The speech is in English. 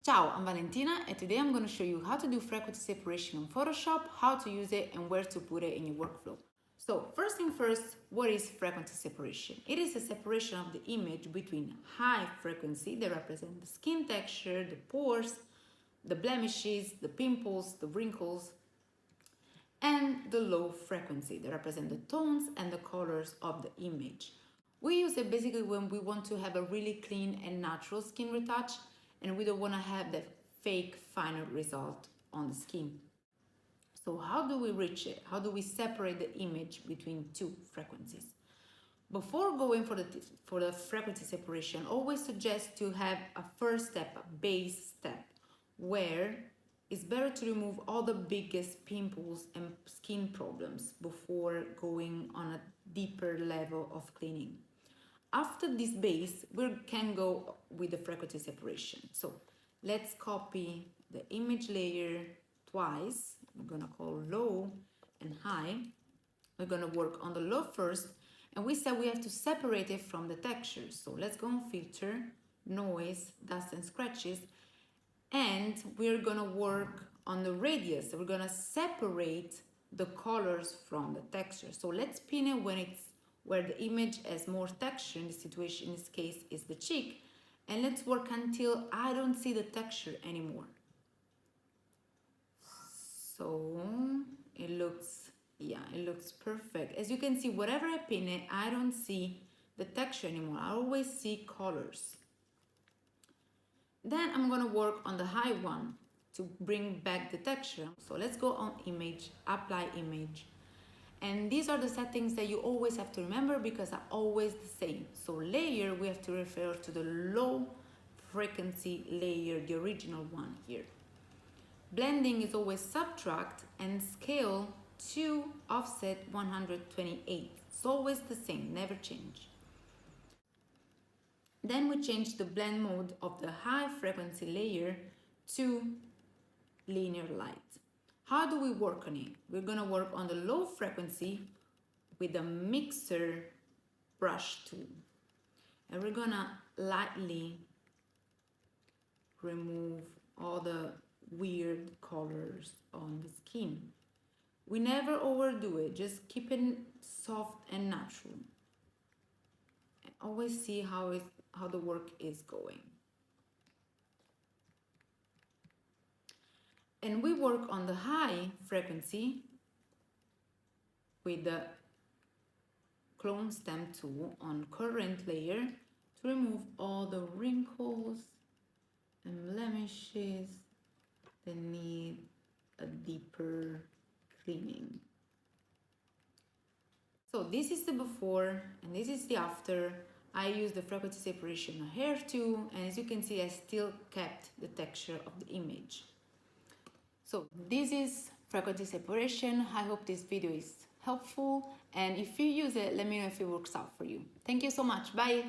Ciao, I'm Valentina and today I'm going to show you how to do frequency separation in Photoshop, how to use it and where to put it in your workflow. So first thing first, what is frequency separation? It is a separation of the image between high frequency that represent the skin texture, the pores, the blemishes, the pimples, the wrinkles, and the low frequency that represent the tones and the colors of the image. We use it basically when we want to have a really clean and natural skin retouch and we don't want to have that fake final result on the skin. So how do we reach it? How do we separate the image between two frequencies? Before going for the frequency separation, always suggest to have a first step, a base step, where it's better to remove all the biggest pimples and skin problems before going on a deeper level of cleaning. After this base, we can go with the frequency separation. So let's copy the image layer twice. We're gonna call low and high. We're gonna work on the low first, and we said we have to separate it from the texture. So let's go on filter, noise, dust and scratches, and we're gonna work on the radius. We're gonna separate the colors from the texture. So let's pin it when it's where the image has more texture. In this situation, in this case, is the cheek. And let's work until I don't see the texture anymore. So it looks perfect. As you can see, whatever I pin it, I don't see the texture anymore. I always see colors. Then I'm gonna work on the high one to bring back the texture. So let's go on image, apply image. And these are the settings that you always have to remember because are always the same. So layer, we have to refer to the low frequency layer, the original one here. Blending is always subtract and scale to offset 128. It's always the same, never change. Then we change the blend mode of the high frequency layer to linear light. How do we work on it? We're gonna work on the low frequency with the mixer brush tool. And we're gonna lightly remove all the weird colors on the skin. We never overdo it, just keep it soft and natural. And always see how the work is going. And we work on the high frequency with the clone stamp tool on current layer to remove all the wrinkles and blemishes that need a deeper cleaning. So this is the before and this is the after. I use the frequency separation hair too, and as you can see, I still kept the texture of the image. So this is frequency separation. I hope this video is helpful, and if you use it, let me know if it works out for you. Thank you so much. Bye.